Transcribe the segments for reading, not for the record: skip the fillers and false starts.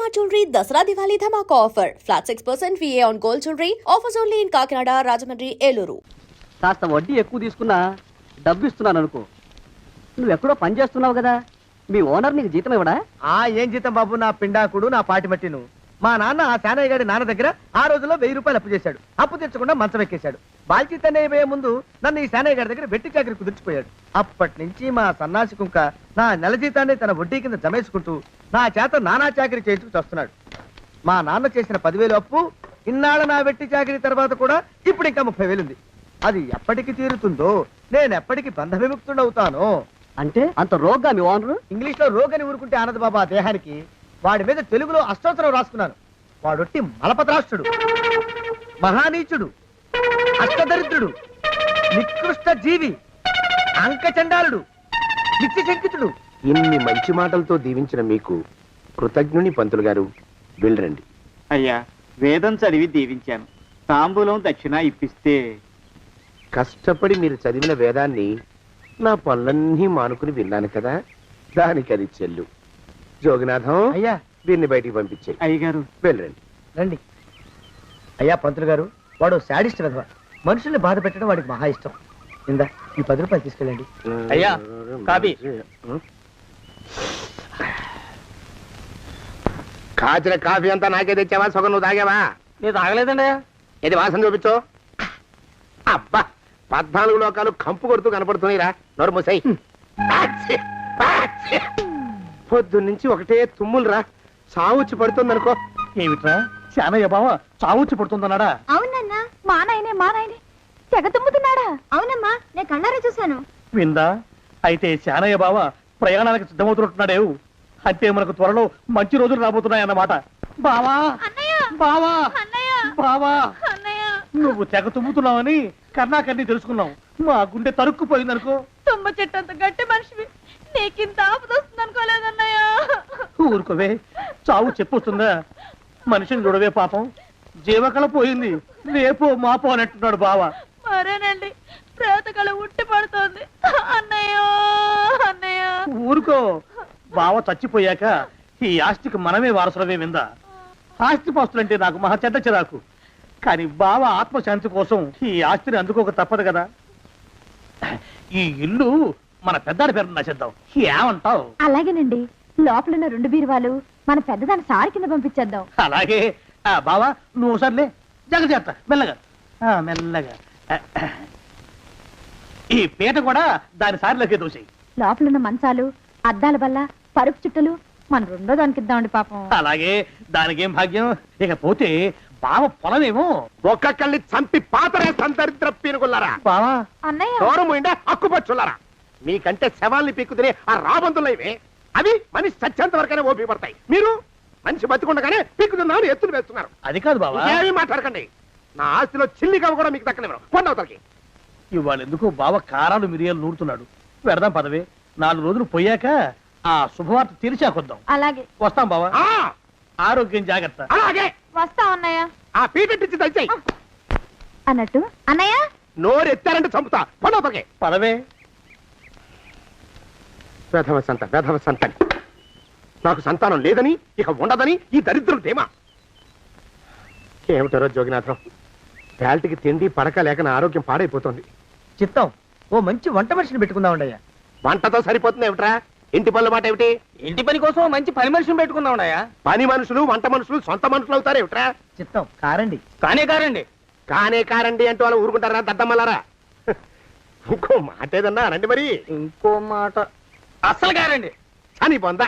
Shalimar Jewelry Dasra Diwali Dhamaka offer. Flat 6% VA on gold jewelry. Offers only in Kakinada, Rajahmundry, Eluru. కాస్త వడ్డీ ఎక్కువ తీసుకున్నా డబ్బు ఇస్తున్నాను అనుకో. నువ్వు ఎక్కడో పని చేస్తున్నావు కదా, మీ ఓనర్ నీకు జీతం ఇవ్వడా? ఏం జీతం బాబు, నా పిండాకుడు నా పాటి మట్టిను. మా నాన్న ఆ శానయ్య గారి నాన్న దగ్గర ఆ రోజుల్లో 1000 రూపాయలు అప్పు చేశాడు. అప్పు తెచ్చకుండా మంచం ఎక్కేశాడు. బాల్చితనే అయిపోయే ముందు నన్ను ఈ శానయ్య గారి దగ్గర వెట్టి చాకరి కుదిర్చిపోయాడు. అప్పటి నుంచి మా సన్నాసి కుంక నా నెల జీతాన్ని తన వడ్డీ కింద జమేసుకుంటూ నా చేత నానా చాకరీ చేయించుకు వస్తున్నాడు. మా నాన్న చేసిన 10,000 అప్పు ఇన్నాళ్ళ నా వెట్టి చాకరీ తర్వాత కూడా ఇప్పుడు ఇంకా 30,000 ఉంది. అది ఎప్పటికి తీరుతుందో, నేను ఎప్పటికి బంధ విముక్తుడవుతానో. అంటే అంత రోగ్గా మీ ఓనరు? ఇంగ్లీష్ లో రోగని ఊరుకుంటే ఆనంద్ బాబా దేహానికి, వాడి మీద తెలుగులో అష్టోత్తరం రాసుకున్నాను. వాడొట్టి మలపత్రాష్ట్రుడు, మహానీచుడు, అష్టదరిద్రుడు, నికృష్ట జీవి, అంకచండాలుడు, నిత్యశంకితుడు. ఇన్ని మంచి మాటలతో దీవించిన మీకు కృతజ్ఞుని పంతులు గారు. వెళ్ళరండి. అయ్యా, వేదం చదివి దీవించాను. తాంబూలం దక్షిణ ఇప్పిస్తే. కష్టపడి మీరు చదివిన వేదాన్ని నా పనులన్నీ మానుకుని విన్నాను కదా, దానికి అది చెల్లు. జోగినాథం, అయ్యా వీరిని బయటికి పంపించే. అయ్యగారు వెళ్ళరండి. రండి. అయ్యా పంతులు గారు, వాడు శాడిస్ట్ విధవ. మనుషుల్ని బాధ పెట్టడం వాడికి మహా ఇష్టం. ఇందా ఈ 10 రూపాయలు తీసుకెళ్ళండి. అయ్యా, కాపీ. కాచిన కాఫీ అంతా నాకే తెచ్చావా? సగం నువ్వు తాగావా? నేను తాగలేదండి. ఇది వాసన చూపించు. అబ్బా, 14 లోకాలు కంపు కొడుతూ కనపడుతున్నాయిరా. నోరు మూసాయి. పొద్దున్నుంచి ఒకటే తుమ్ములురా. సావుచ్చి పడుతుంది అనుకో. ఏమిట్రా శానయ్య బావ చావుచ్చి పడుతుందన్నాడా? అవునన్నా, మా నాయనే తెగ తుమ్ముతున్నాడా? అవునమ్మా, నేను కళ్ళారా చూశాను. విందా? అయితే శానయ్య బావ ప్రయాణానికి సిద్ధమవుతున్నట్టున్నాడేవు. అంటే మనకు త్వరలో మంచి రోజులు రాబోతున్నాయన్నమాట. బావా బావా బావా, నువ్వు తెగ తుమ్ముతున్నావని కర్ణాకర్ణి తెలుసుకున్నావు. మా గుండె తరుక్కుపోయిందనుకో. తుమ్మ చెట్టు అంత గట్టి మనిషివి, నీకింత ఆపదొస్తుంది అనుకోలేదన్నయ్య. ఊరుకోవే, చావు చెప్పొస్తుందా? మనిషిని చూడవే పాపం, జీవకళ పోయింది. రేపో మాపో అని అంటున్నాడు బావ. మరేనండి, ప్రేతకళ ఉట్టి పడుతోంది అన్నయ్య. ఊరుకో, బావ చచ్చిపోయాక ఈ ఆస్తికి మనమే వారసులమే. విందా? ఆస్తి పాస్తులంటే నాకు మహా చెడ్డ చిరాకు. కానీ బావ ఆత్మశాంతి కోసం ఈ ఆస్తిని అందుకోక తప్పదు కదా. ఈ ఇల్లు మన పెద్దాడి పేరు నచ్చేద్దాం. ఏమంటావు? అలాగేనండి, లోపలున్న 2 బీరువాలు మన పెద్దదాన్ని సారి కింద పంపించేద్దాం. అలాగే. బావా నువ్వు సర్లే, జాగ్రత్త, మెల్లగా మెల్లగా. ఈ పీట కూడా దాని సారిలోకే దోసేయి. లోపలున్న మంచాలు, అద్దాల బల్ల, పరుపు చుట్టలు మన 2వ దానికి ఇద్దామండి పాపం. అలాగే, దానికేం భాగ్యం. ఇకపోతే బావ పొలమేమో ఒక్కొక్కళ్ళని చంపి పాతరేస్తాను దరిద్ర పీనుకున్నారా. బావా అన్నయ్య, దూరం పోయిందా అక్కుపచ్చులారా. మీకంటే శవాల్ని పీక్కుతినే ఆ రాబందులు ఇవే. అవి మనిషి చచ్చేంత వరకనే ఓపి పడతాయి. మీరు మనిషి బతికుండగానే పీక్కుతున్నామని ఎత్తులు వేస్తున్నారు. అది కాదు బావా. ఏమీ మాట్లాడకండి. నా ఆస్తిలో చిల్లి కవ్వ కూడా మీకు దక్కనివ్వరు. కొండవతలకి. ఇవాళ ఎందుకు బావ కారాలు మిరియాలు నూరుతున్నాడు. పెడదాం పదవే. 4 రోజులు పోయాక ఆ శుభవార్త తెలిసాకొద్దాం. అలాగే వస్తాం బావా. ఆ, ఆరోగ్యం జాగ్రత్త. అలాగే. వస్తా అన్నయ్య. ఆ పీటెట్టించి దయచేయి. అన్నట్టు అన్నయ్య, నోరు ఎత్తారంటే చంపుతా. కొండవతలకి. పదవే. వేధవ సంతానం. నాకు సంతానం లేదని, ఇక ఉండదని ఈ దరిద్రులు ధీమా. ఏమిటారో జోగినాథం, వేల్టికి తిండి పడక లేక నా ఆరోగ్యం పాడైపోతుంది. చిత్తం, ఓ మంచి వంట మనిషిని పెట్టుకుందామండయ్యా. వంటతో సరిపోతుంది ఏమిట్రా? ఇంటి పనుల మాట ఏమిటి? ఇంటి పని కోసం మంచి పని మనిషిని పెట్టుకున్నావున్నాయా? పని మనుషులు వంట మనుషులు సొంత మనుషులు అవుతారు ఏమిట్రా? చిత్తం కారండి. కారండి. కారండి అంటూ వాళ్ళు ఊరుకుంటారా దద్దమ్మలారా? ఇంకో మాట ఏదన్నా రండి మరి. ఇంకో మాట అస్సలు కారండి. అని పొందా.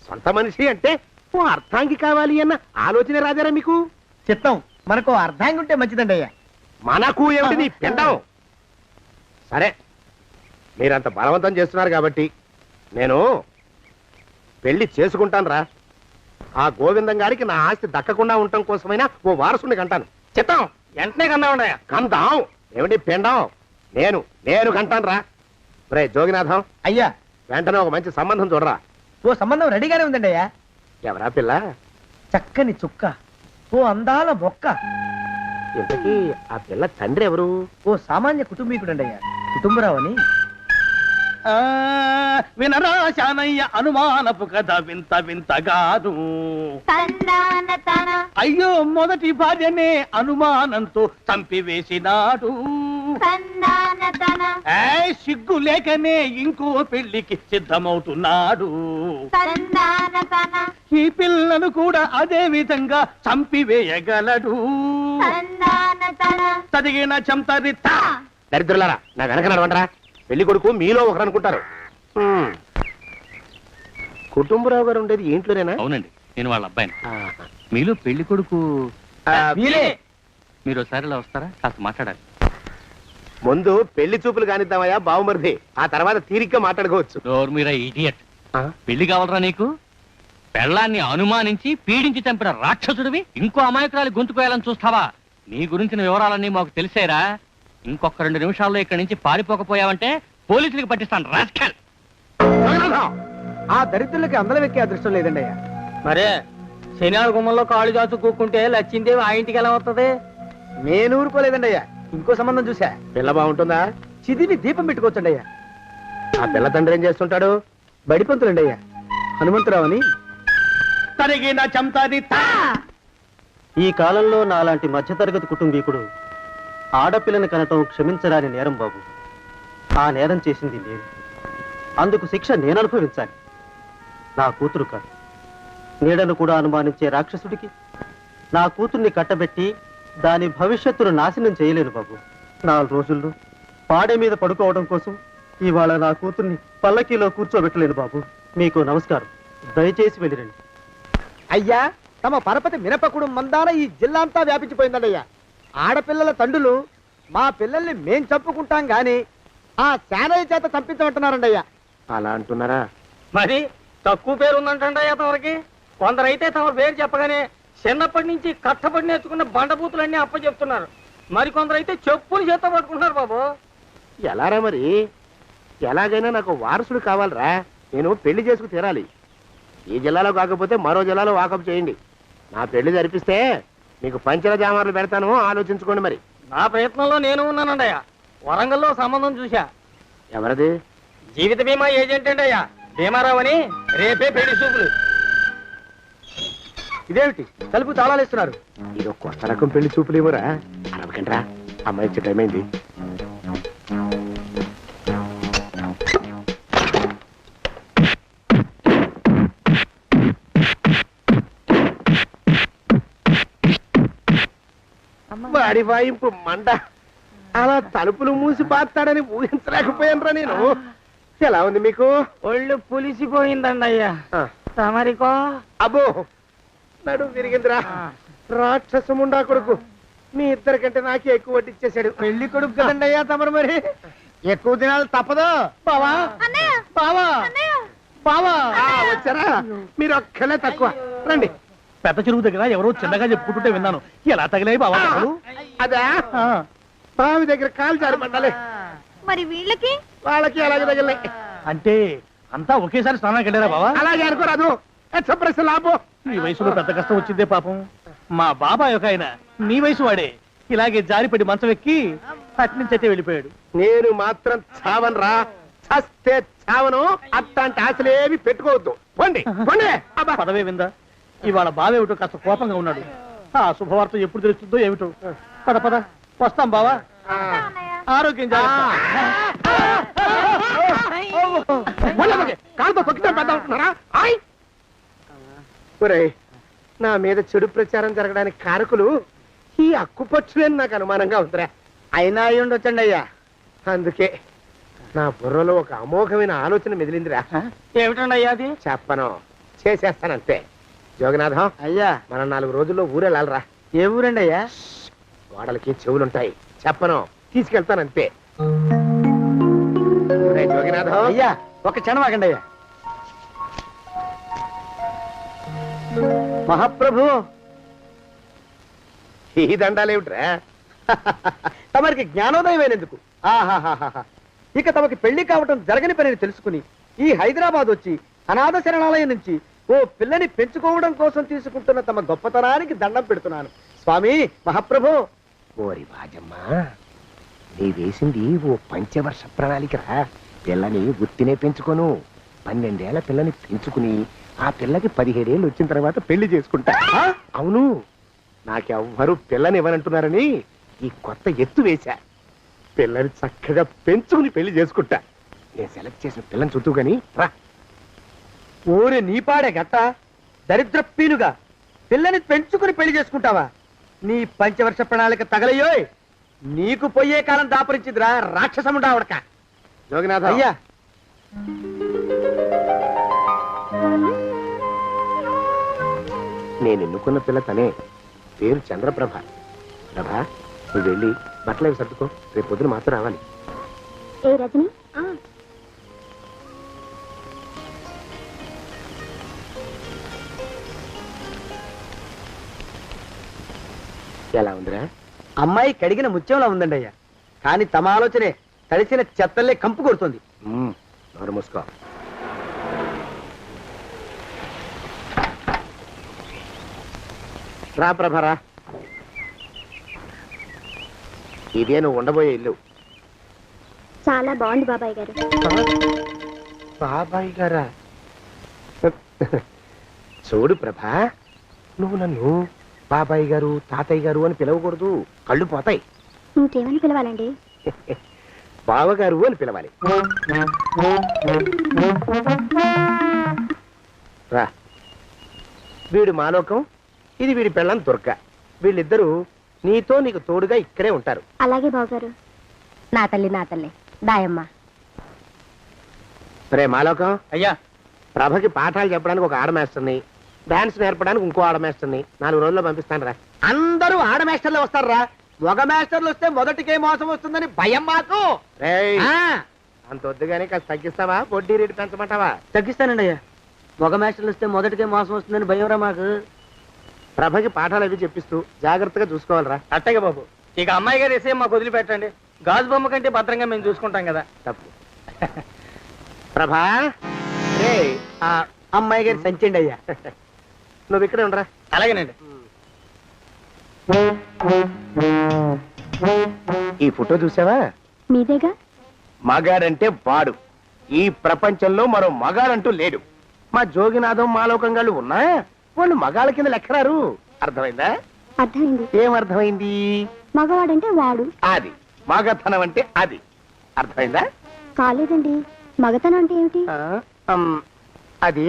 సొంత మనిషి అంటే ఓ అర్థాంగి కావాలి అన్న ఆలోచన రాజారా మీకు? చిత్తం, మనకు అర్ధాంగి ఉంటే మంచిదండి అయ్యా. మనకు ఏమిటి నీ పిండం? సరే, మీరంత బలవంతం చేస్తున్నారు కాబట్టి నేను పెళ్లి చేసుకుంటాను రా. ఆ గోవిందం గారికి నా ఆస్తి దక్కకుండా ఉండటం కోసమైనా ఓ వారసుని కంటాను. చిత్తం, వెంటనే కన్నావున్నాయా? కందాం ఏమిటి పిండం? నేను కంటాను రా. రే జోగినాథం, అయ్యా వెంటనే ఒక మంచి సంబంధం చూడరా. ఓ సంబంధం రెడీగానే ఉందండి అయ్యా. ఎవరా పిల్ల? చక్కని చుక్క, ఓ అందాల మొక్క. ఇంతకీ ఆ పిల్ల తండ్రి ఎవరు? ఓ సామాన్య కుటుంబీకుడండి అయ్యా, కుటుంబరావు అని. వినరా శానయ్య అనుమానపు కథ వింత వింతగాదు. అయ్యో మొదటి భార్యనే అనుమానంతో చంపివేసినాడు. సిగ్గు లేకనే ఇంకో పెళ్లికి సిద్ధమవుతున్నాడు. ఈ పిల్లను కూడా అదే విధంగా చంపివేయగలడు. చదివిన చంతరిత. దరిద్రులారా నా వెనక నడవంటరా. పెళ్లి కొడుకు మీలో ఒకరు అనుకుంటారు. కుటుంబరావు గారు ఉండేది ఏంట్లోనేనా? అవునండి, నేను వాళ్ళ అబ్బాయిని. మీలో పెళ్లి కొడుకు మీరు ఒకసారి ఇలా వస్తారా? కాస్త మాట్లాడాలి. ముందు పెళ్లి చూపులు కానిద్దామయ్యా బావుమరిది, ఆ తర్వాత తీరిగ్గా మాట్లాడుకోవచ్చు. డోర్ మీరా ఇడియట్. పెళ్లి కావాలరా నీకు? పెళ్ళాన్ని అనుమానించి పీడించి చంపిన రాక్షసుడివి ఇంకో అమాయకురాలు గొంతుకోయాలని చూస్తావా? నీ గురించిన వివరాలన్నీ మాకు తెలిసేరా. ఇంకొక 2 నిమిషాల్లో ఇక్కడి నుంచి పారిపోకపోయావంటే పోలీసులకు పట్టిస్తాను. రాస్కల్. ఆ దరిద్రులకి అందలం ఎక్కే అదృష్టం లేదండి అయ్యా. మరే శనివారం గుమ్మంలో కాళ్ళు చాచు కూకుంటే లచ్చిందేవి ఆ ఇంటికి ఎలా వస్తుంది? నేను ఊరుకోలేదండి అయ్యా. ఇంకో సంబంధం చూసా. పిల్ల బాగుంటుందా? చిదివి దీపం పెట్టుకోవచ్చండి అయ్యా. ఆ పిల్ల తండ్రి ఏం చేస్తుంటాడు? బడిపంతులండి అయ్యా. హనుమంతరావు అని. తరిగిన చంతరిత. ఈ కాలంలో నాలాంటి మధ్యతరగతి కుటుంబీకుడు ఆడపిల్లని కనటం క్షమించరాని నేరం బాబు. ఆ నేరం చేసింది నేను. అందుకు శిక్ష నేను అనుభవించాలి. నా కూతురు కాదు. నీడను కూడా అనుమానించే రాక్షసుడికి నా కూతుర్ని కట్టబెట్టి దాని భవిష్యత్తును నాశనం చేయలేను బాబు. 4 రోజుల్లో పాడే మీద పడుకోవడం కోసం ఇవాళ నా కూతుర్ని పల్లకీలో కూర్చోబెట్టలేను బాబు. మీకు నమస్కారం. దయచేసి వెళ్ళిరండి. అయ్యా, తమ పరపతి మినపకుడు మందాన ఈ జిల్లా అంతా వ్యాపించిపోయిందండి అయ్యా. ఆడపిల్లల తండ్రులు మా పిల్లల్ని మేం చంపుకుంటాం గాని ఆ శానయ్య చేత చంపించమంటున్నారండి అయ్యా. అలా అంటున్నారా? మరి తక్కువ పేరు ఉందంటే తమరికి. కొందరైతే తమ పేరు చెప్పగానే చిన్నప్పటి నుంచి కట్టబడి నేర్చుకున్న బండబూతులన్నీ అప్పచెప్తున్నారు. మరి కొందరైతే చెప్పులు చేత పట్టుకుంటున్నారు బాబు. ఎలారా మరి? ఎలాగైనా నాకు వారసుడు కావాలరా. నేను పెళ్లి చేసుకు తీరాలి. ఈ జిల్లాలో కాకపోతే మరో జిల్లాలో వాకప్ చేయండి. నా పెళ్లి జరిపిస్తే మీకు పంచల జామార్లు పెడతాను, ఆలోచించుకోండి. మరి నా ప్రయత్నంలో నేను ఉన్నానండి. వరంగల్లో సంబంధం చూశా. ఎవరది? జీవిత బీమా ఏజెంట్ అండి అయ్యా, భీమారావు అని. రేపే పెళ్లి చూపులు. ఇదేమిటి తలుపు తాళాలు ఇస్తున్నారు? ఇది కొత్త రకం పెళ్లి చూపులు ఏమోరా. అరవకండ్రా, అమ్మాయి వచ్చే టైం అయింది. వాడి వాయింపు మండ. అలా తలుపులు మూసి పాతాడని ఊహించలేకపోయానురా నేను. ఎలా ఉంది మీకు? ఒళ్ళు పులిసిపోయిందండి అయ్యా. తమరికో? అబ్బో, నడు విరిగిందిరా. రాక్షసముండా కొడుకు. మీ ఇద్దరికంటే నాకే ఎక్కువ వడ్డిచ్చేశాడు. పెళ్లి కొడుకు కదండి అయ్యా తమరు. మరి ఎక్కువ దినాలు తప్పదు. బావా బావా బావా వచ్చారా? మీరు ఒక్కలే తక్కువ. రండి. పెద్ద చెరువు దగ్గర ఎవరో చిన్నగా చెప్పుకుంటుంటే విన్నాను. ఎలా తగిలాయి బాబా? అదా బావి దగ్గర కాలు జారి పడ్డాలి. మరి వీళ్ళకి? వాళ్ళకి అలాగే తగిలే. అంటే అంతా ఒకేసారి స్నానానికి వెళ్ళారా బావా? అలాగే అనుకోరాదు. ప్రశ్న లాభం. ఈ వయసులో పెద్ద కష్టం వచ్చిందే పాపం. మా బాబాయ్ ఒక ఆయన నీ వయసు వాడే ఇలాగే జారిపడి మంచం ఎక్కి అట్నుంచి అయితే వెళ్ళిపోయాడు. నేను మాత్రం చావనరా. చస్తే చావను. అట్లాంటి ఆశలేవి పెట్టుకోవద్దు. పోండి పోండి. పదవే విందా. ఇవాళ బావేమిటో కాస్త కోపంగా ఉన్నాడు. ఆ శుభవార్త ఎప్పుడు తెలుస్తుందో ఏమిటో. పద పద వస్తాం బావా. ఆరోగ్యం జాగ్రత్త. కాలుతో తొక్కితే పెద్దారా. నా మీద చెడు ప్రచారం జరగడానికి కారకులు ఈ అక్కుపక్షులని నాకు అనుమానంగా ఉందిరా. అయినా అయి ఉండొచ్చండి అయ్యా. అందుకే నా బుర్రలో ఒక అమోఘమైన ఆలోచన మెదిలిందిరా. ఏమిటండి అయ్యా అది? చెప్పను, చేసేస్తానంతే. జోగనాథం అయ్యా, మనం 4 రోజుల్లో ఊరెళ్ళాలరా. ఏ ఊరండి అయ్యా? గోడలకి చెవులుంటాయి. చెప్పను, తీసుకెళ్తానంతే. జోగినాథం అయ్యా, ఒక క్షణం ఆగండి అయ్యా. మహాప్రభు, ఈ దండాలేమిట్రా? తమరికి జ్ఞానోదయమైనందుకు. ఆహాహాహా. ఇక తమకి పెళ్లి కావటం జరగని పనిని తెలుసుకుని ఈ హైదరాబాద్ వచ్చి అనాథ శరణాలయం నుంచి ఓ పిల్లని పెంచుకోవడం కోసం తీసుకుంటున్న తమ గొప్పతనానికి దండం పెడుతున్నాను. స్వామి మహాప్రభు. ఓరి బాజమ్మ, నీ వేసింది ఓ పంచవర్ష ప్రణాళికరా. పిల్లని గుర్తినే పెంచుకోను. 12 ఏళ్ల పిల్లని పెంచుకుని ఆ పిల్లకి 17 ఏళ్ళు వచ్చిన తర్వాత పెళ్లి చేసుకుంటా. అవును, నాకెవ్వరూ పిల్లని ఇవ్వనంటున్నారని ఈ కొత్త ఎత్తు వేశా. పిల్లని చక్కగా పెంచుకుని పెళ్లి చేసుకుంటా. నేను సెలెక్ట్ చేసిన పిల్లని చుట్టూ గాని రా. ఊరే నీపాడే గట్ట దరిద్ర పీనుగా పిల్లని పెంచుకుని పెళ్లి చేసుకుంటావా? నీ పంచవర్ష ప్రణాళిక తగలయ్యోయ్. నీకు పోయే కాలం దాపరించిందిరా రాక్షసముండావడక. జోగినాథ, అయ్యా నేను ఎన్నుకున్న పిల్ల తనే. పేరు చంద్రప్రభ. ప్రభ, నువ్వు వెళ్ళి బట్టలు అవి సర్దుకో. రేపు పొద్దున మాత్రం రావాలి. ఏ రజని ఎలా ఉందిరా? అమ్మాయి కడిగిన ముత్యంలా ఉందండి అయ్యా. కానీ తమ ఆలోచనే తడిసిన చెత్తల్లే కంపు కొడుతుంది. నోరు మూసుకో. రా ప్రభరా, ఇదే నువ్వు ఉండబోయే ఇల్లు. చాలా బాగుంది బాబాయ్ గారు. బాబాయ్ గారా? చూడు ప్రభా, నువ్వు నన్ను బాబాయ్ గారు తాతయ్య గారు అని పిలవకూడదు, కళ్ళు పోతాయి. ఇంకేమని పిలవాలండి? బావగారు అని పిలవాలి. రా, వీడు మాలోకం, ఇది వీడి పెళ్ళం దుర్గ. వీళ్ళిద్దరూ నీతో నీకు తోడుగా ఇక్కడే ఉంటారు. అలాగే బావగారు. నా తల్లి దాయమ్మ. రే మాలోకం, అయ్యా ప్రభకి పాఠాలు చెప్పడానికి ఒక ఆడమేస్తుంది, డాన్స్ నేర్పడానికి ఇంకో ఆడమేస్తుంది. 4 రోజుల్లో పంపిస్తాను రా. అందరూ ఆడ మాస్టర్లు వస్తారా? మగ మాస్టర్లు వస్తే మొదటికే మోసం వస్తుందని భయం మాకు. రేయ్, ఆ, అంత వద్దుగానే కాస్త తగ్గిస్తావా? వడ్డీ రేటు పెంచమంటావా? తగ్గిస్తానండి అయ్యా. మగ మాస్టర్లు వస్తే మొదటికే మోసం వస్తుందని భయం రా మాకు. ప్రభకి పాఠాలు అవి చెప్పిస్తూ జాగ్రత్తగా చూసుకోవాలరా. అట్టగే బాబు, ఇక అమ్మాయి గారు వేసే మాకు వదిలిపెట్టండి. గాజు బొమ్మ కంటే భద్రంగా మేము చూసుకుంటాం కదా. తప్పు. ప్రభా, రే, ఆ అమ్మాయి గారి సంచండి అయ్యా. నువ్వు ఇక్కడే ఉండరా. అలాగేనండి. ఈ ఫోటో చూసావా? మీదేగా. మగాడంటే వాడు. ఈ ప్రపంచంలో మరో మగాడంటూ లేడు. మా జోగినాథం మాలోకంగాళ్ళు ఉన్నా వాళ్ళు మగాళ్ళ కింద లెక్కరారు. అర్థమైందా? అర్థమైంది. ఏం అర్థమైంది? మగవాడంటే వాడు. అది మగతనం అంటే అది. అర్థమైందా? కాలేదండి. మగతనం అంటే ఏమిటి? అది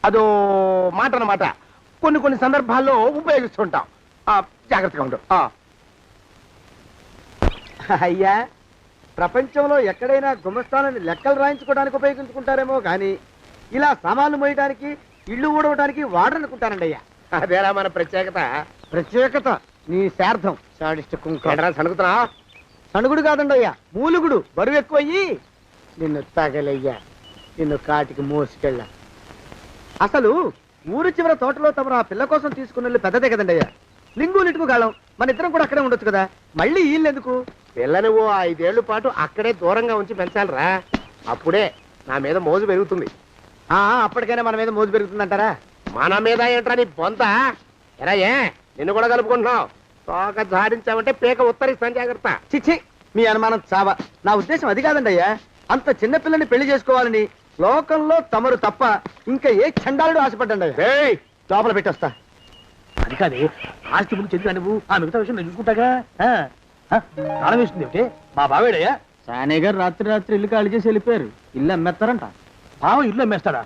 అదో మాట అన్నమాట. కొన్ని సందర్భాల్లో ఉపయోగిస్తుంటాం. జాగ్రత్తగా ఉంటాం. అయ్యా, ప్రపంచంలో ఎక్కడైనా గుమస్థానాన్ని లెక్కలు రాయించుకోవడానికి ఉపయోగించుకుంటారేమో కానీ ఇలా సామాన్లు మోయడానికి, ఇల్లు ఊడవడానికి వాడనుకుంటానండి అయ్యా. అదేరా మన ప్రత్యేకత. ప్రత్యేకత నీ శార్థం. సాడిస్ట్ కుంక. సణుకుతున్నా? సణుగుడు కాదండి అయ్యా, మూలుగుడు. బరువు ఎక్కువయ్యి నిన్ను తగలయ్యా, నిన్ను కాటికి మోసుకెళ్ళ. అసలు ఊరు చివర తోటలో తమరు ఆ పిల్ల కోసం తీసుకున్న పెద్దదే కదండి అయ్యా. లింగు లిటుకు గాలం. మన ఇద్దరం కూడా అక్కడే ఉండొచ్చు కదా. మళ్ళీ వీళ్ళు ఎందుకు? పిల్లని ఓ 5 ఏళ్ల పాటు అక్కడే దూరంగా ఉంచి పెంచాలిరా. అప్పుడే నా మీద మోజు పెరుగుతుంది. అప్పటికైనా మన మీద మోజు పెరుగుతుందంటారా? మన మీద ఏంట్రా నీ బొంత? ఎరా, ఏ నిన్ను కూడా కలుపుకుంటున్నావు? తోక జాడించావంటే పీక ఉత్తరిస్తాను, జాగ్రత్త. చిచ్చి, మీ అనుమానం చావా. నా ఉద్దేశం అది కాదండి అయ్యా. అంత చిన్న పిల్లని పెళ్లి చేసుకోవాలని లోకంలో తమరు తప్ప ఇంకా ఏ చండాలుడు ఆశపడ్డండి అయ్యా. ఏయ్, లోపల పెట్టొస్తా. అది కాదు, ఆస్తి ముందు చెందుగా నువ్వు ఆ మిగతా విషయం నేను చూసుకుంటాగా. తాళం వేస్తుంది ఏమిటి? మా బావేడయ్యా. సానే గారు రాత్రి ఇల్లు ఖాళీ చేసి వెళ్ళిపోయారు. ఇల్లు అమ్మేస్తారంట. బావ ఇల్లు అమ్మేస్తాడా?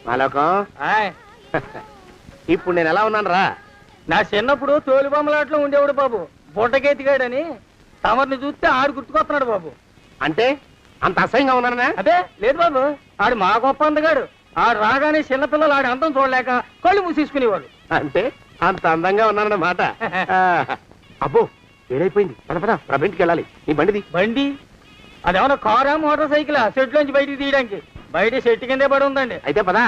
మాలోకం, ఇప్పుడు నేను ఎలా ఉన్నాను రా? నా చిన్నప్పుడు తోలుబొమ్మలాట్లో ఉండేవాడు బాబు, బుట్టకెత్తిగాడని. తమరిని చూస్తే ఆడు గుర్తుకొస్తున్నాడు బాబు. అంటే అంత అసహ్యంగా ఉన్నానా? అదే లేదు బాబు, ఆడు మా గొప్ప అందగాడు. ఆడు రాగానే చిన్నపిల్లలు ఆడి అందం చూడలేక కళ్ళు మూసేసుకునేవాడు. అంటే అంత అందంగా ఉన్నానన్నమాట. అబ్బో, ఏడైపోయింది. పద ప్రభింటికి వెళ్ళాలి. నీ బండిది. బండి అదేమన్నా కారా మోటార్ సైకిలా సెట్ లోంచి బయటికి తీయడానికి? బయట సెట్ కిందే పడి ఉందండి. అయితే పదా.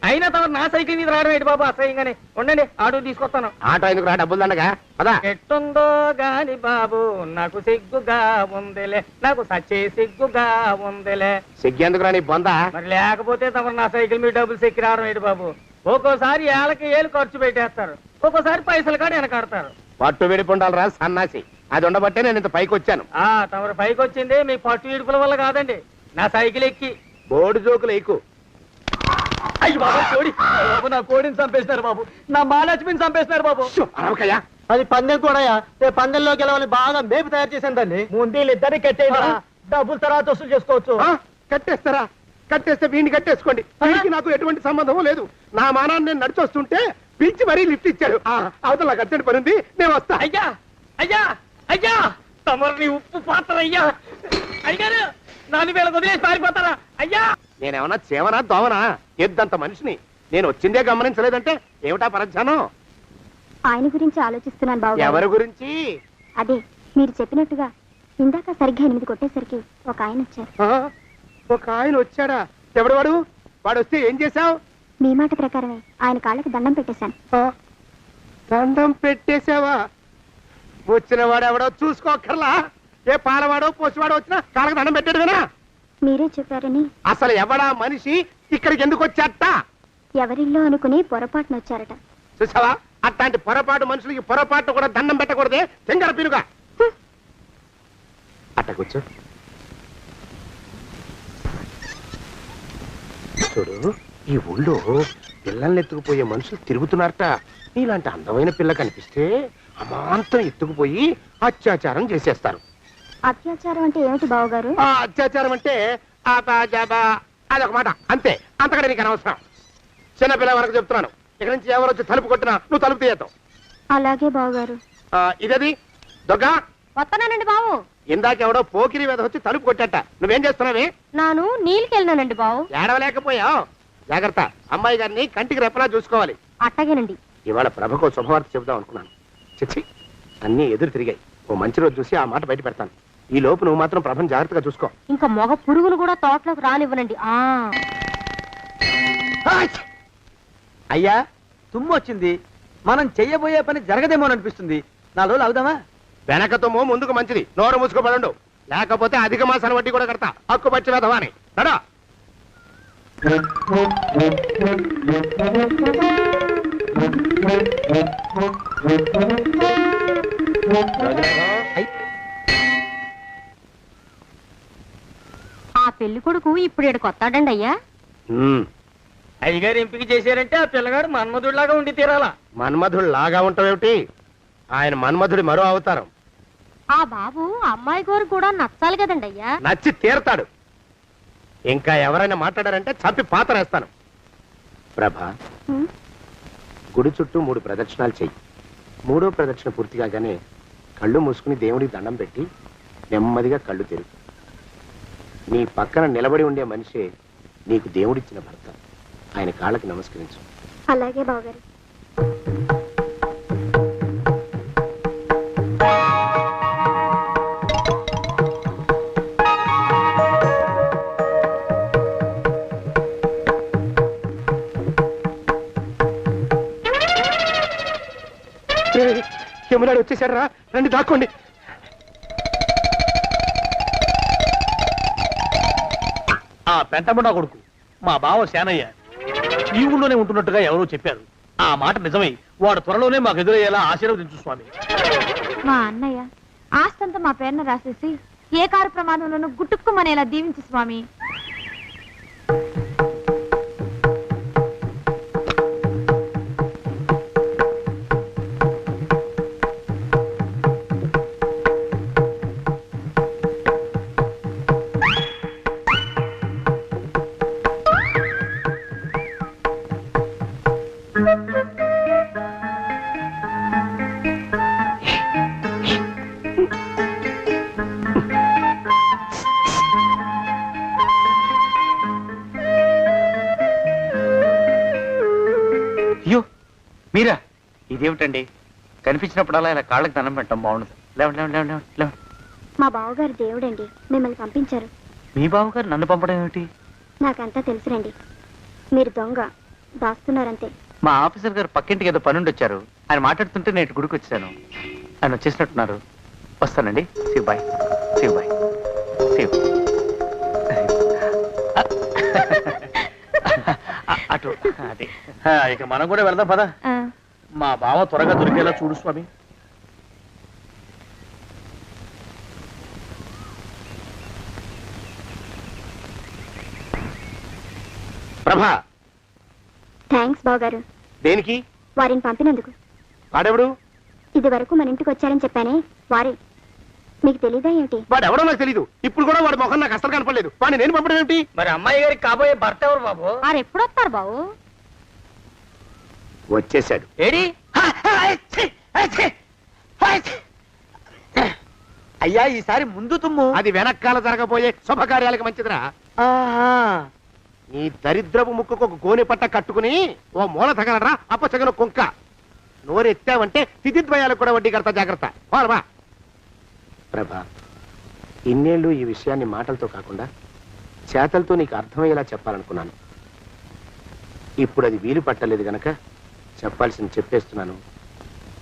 అయినా తమరు నా సైకిల్ మీద రావడం ఏంటి బాబు అసహ్యంగానే. ఉండండి, ఆటో తీసుకొస్తాను. ఆటో ఎందుకు రా, డబ్బులు దండగా. పదా. ఎట్టుందో గాని బాబు నాకు సిగ్గుగా ఉందిలే, నాకు సచ్చే సిగ్గుగా ఉందిలే. సిగ్గెందుకు రా నీ బొంద? మరి లేకపోతే తమరు నా సైకిల్ మీద డబ్బులు సెక్కి రావడం ఏంటి బాబు? ఒక్కోసారి ఏళ్ళకి ఏళ్ళు ఖర్చు పెట్టేస్తారు, ఒక్కోసారి పైసలు కాడ వెనకాడతారు. పట్టు విడిపుండాలరా సన్నాసి. అది ఉండబట్టే నేను ఇంత పైకి వచ్చాను. తమరు పైకి వచ్చింది మీ పట్టు ఇడుపుల వల్ల కాదండి, నా సైకిల్ ఎక్కి. బోర్డు జోకులు ఎక్కువ. అయ్యి బాబు కోడి, బాబు నా కోడిని చంపేసినారు బాబు, నా మహాలక్ష్మిని చంపేసినారు బాబు. అరవకయ్యా. అది పందెం కూడా పందెంలో గెలవాలని బాగా మేపు తయారు చేశాను దాన్ని. ముందు ఇద్దరిని కట్టేయండి, డబ్బులు తర్వాత వసూలు చేసుకోవచ్చు. కట్టేస్తారా? కట్టేస్తే వీడిని కట్టేసుకోండి. వీడికి నాకు ఎటువంటి సంబంధం లేదు. నా మానాన్ని నేను నడిచొస్తుంటే పిలిచి మరీ లిఫ్ట్ ఇచ్చాడు. అవతల నాకు అర్జెంట్ పని ఉంది, నేను వస్తా. అయ్యా అయ్యా అయ్యా, తమరిని ఉప్పు పాత్ర అయ్యా. అయ్యారు నాన్న వేళ వదిలేసి పారిపోతారా అయ్యా? నేనేమన్నా చేవనా దోవనా? ఎద్దంత మనిషిని. నేను వచ్చిందే గమనించలేదంటే ఏమిటా పరధ్యానం? ఆయన గురించి ఆలోచిస్తున్నాను బాబు. ఎవరి గురించి? అదే మీరు చెప్పినట్టుగా ఇందాక సరిగ్గా 8 కొట్టేసరికి ఒక ఆయన వచ్చారు. ఒక ఆయన వచ్చాడా? ఎవడు వాడు? వాడు వస్తే ఏం చేశావు? మీ మాట ప్రకారమే ఆయన కాళ్ళకి దండం పెట్టేశాను. దండం పెట్టేశావా? వచ్చిన వాడు ఎవడో చూసుకోకర్లా. ఏ పాలవాడో పోసివాడో వచ్చినా కాళ్ళకి దండం పెట్టాడువేనా? మీరే చెప్పారని. అసలు ఎవడా మనిషి? ఇక్కడికి ఎందుకు వచ్చాట? ఎవరిల్లో అనుకుని పొరపాటున వచ్చారట. చూసావా, అట్లాంటి పొరపాటు మనుషులకి పొరపాటు కూడా దండం పెట్టకూడదే. తెంగర పిరుగా అట్ట కూర్చో. చూడు, ఈ ఊళ్ళో పిల్లల్ని ఎత్తుకుపోయే మనుషులు తిరుగుతున్నారట. నీలాంటి అందమైన పిల్ల కనిపిస్తే అమాంతం ఎత్తుకుపోయి అత్యాచారం చేసేస్తారు. అత్యాచారం అంటే ఏమిటి బావగారు? అత్యాచారం అంటే అదొక మాట అంతే. అంతకంటే నీకు అనవసరం. చిన్నపిల్ల వరకు చెప్తున్నాను. ఇక్కడ నుంచి ఎవరు వచ్చి తలుపు కొట్టినా నువ్వు తలుపు తీయతావు. అలాగే బావగారు. ఇదది దొంగ. వస్తున్నానండి బావు. ఇందాకెవడో పోకిరి మీద వచ్చి తలుపు కొట్టట. నువ్వేం చేస్తున్నావే? నాను నీళ్ళకెళ్ళినానండి బావు. ఏడవలేకపోయావు. జాగ్రత్త, అమ్మాయి గారిని కంటికి రెప్పలా చూసుకోవాలి. అట్టగేనండి. ఇవాళ ప్రభకు శుభవార్త చెబుదాం అనుకున్నాను. చిచ్చి, అన్నీ ఎదురు తిరిగాయి. ఓ మంచి రోజు చూసి ఆ మాట బయట పెడతాను. ఈ లోపు నువ్వు మాత్రం ప్రభను జాగ్రత్తగా చూసుకో. ఇంకా మొగ పురుగులు కూడా తోటలోకి రానివ్వనండి. అయ్యా తుమ్ము వచ్చింది, మనం చెయ్యబోయే పని జరగదేమో అనిపిస్తుంది. 4 రోజులు అవుదామా? వెనకతోమో ముందుకు మంచిది. నోరు మూసుకోబడండు, లేకపోతే అధిక మాసాల వడ్డీ కూడా కడతా. హక్కు పచ్చి వెధవా అని నడా. ఆ పెళ్లి కొడుకు ఇప్పుడు ఇక్కడికి వస్తాడండి అయ్యా. అయ్యగారు ఎంపిక చేశారంటే ఆ పిల్లగాడు మన్మధుడిలాగా ఉండి తీరాలా. మన్మధుడు లాగా ఉంటావేమిటి? ఆయన మన్మధుడి మరో అవతారం. ఆ బాబు అమ్మాయి గారు కూడా నచ్చాలి కదండి అయ్యా. నచ్చి తీరతాడు. ఇంకా ఎవరైనా మాట్లాడారంటే చంపి పాతరేస్తాను. ప్రభా, గుడి చుట్టూ 3 ప్రదక్షిణాలు చెయ్యి. 3వ ప్రదక్షిణ పూర్తి కాగానే కళ్ళు మూసుకుని దేవుడికి దండం పెట్టి నెమ్మదిగా కళ్ళు తెరుగు. నీ పక్కన నిలబడి ఉండే మనిషే నీకు దేవుడిచ్చిన భర్త. ఆయన కాళ్ళకి నమస్కరించు. అలాగే బావగారు. యమునాడు వచ్చేసాడు రా, రండి దాక్కోండి. ఆ పెంటముడా కొడుకు మా బావ శానయ్య ఈ ఊళ్ళోనే ఉంటున్నట్టుగా ఎవరో చెప్పారు. ఆ మాట నిజమై వాడు త్వరలోనే మాకు ఎదురయ్యేలా ఆశీర్వదించు స్వామి. మా అన్నయ్య ఆస్తంతా మా పేరున రాసేసి ఏ కారు ప్రమాదంలోనూ గుట్టుక్కుమనేలా దీవించు స్వామి. అయ్యో మీరా? ఇదేమిటండి, కనిపించినప్పుడల్లా ఇలా కాళ్ళకి దండం పెట్టడం బాగుండదు. లేవండి. మా బావగారు దేవుడండి, మిమ్మల్ని పంపించారు. మీ బావగారు నన్ను పంపడం ఏమిటి? నాకంతా తెలుసురండి. మీరు దొంగ దాస్తున్నారంతే. మా ఆఫీసర్ గారు పక్కింటికి ఏదో పనుండి వచ్చారు. ఆయన మాట్లాడుతుంటే నేను గుడికి వచ్చాను. ఆయన వచ్చేసినట్టున్నారు. వస్తానండి. శివ్ బాయ్. అటు అదే. ఇక మనం కూడా వెళ్దాం పద. మా బావ త్వరగా దొరికేలా చూడు స్వామి. ప్రభా, థ్యాంక్స్ బావగారు, దేనికి? వారిని పంపినందుకు. వాడెవడు? ఇది వరకు మన ఇంటికి వచ్చారని చెప్పానే వారే. మీకు తెలీదా ఏమిటి? వాడు ఎవడో నాకు తెలీదు. ఇప్పుడు కూడా వాడి మొహం నాకు అసలు కనపడలేదు. వాడిని నేను పంపడం ఏమిటి? మరి అమ్మాయి గారికి కాబోయే భర్త ఎవరు బాబు? వారు ఎప్పుడు వస్తారు బాబు? వచ్చేసాడు. ఏడి? అయ్యా, ఈసారి ముందు తుమ్ము. అది వెనకాల జరగబోయే శుభకార్యాలకు మంచిదిరా. నీ దరిద్రపు ముక్కుకు ఒక గోనె పట్ట కట్టుకుని ఓ మూల తగలరా అప్పచగన కుంక. నోరెత్తావంటే తిథిద్వయాలకు కూడా వడ్డీ కడతా, జాగ్రత్త. పోరమా ప్రభా, ఇన్నేళ్ళు ఈ విషయాన్ని మాటలతో కాకుండా చేతలతో నీకు అర్థమయ్యేలా చెప్పాలనుకున్నాను. ఇప్పుడు అది వీలు పట్టలేదు గనక చెప్పాల్సింది చెప్పేస్తున్నాను,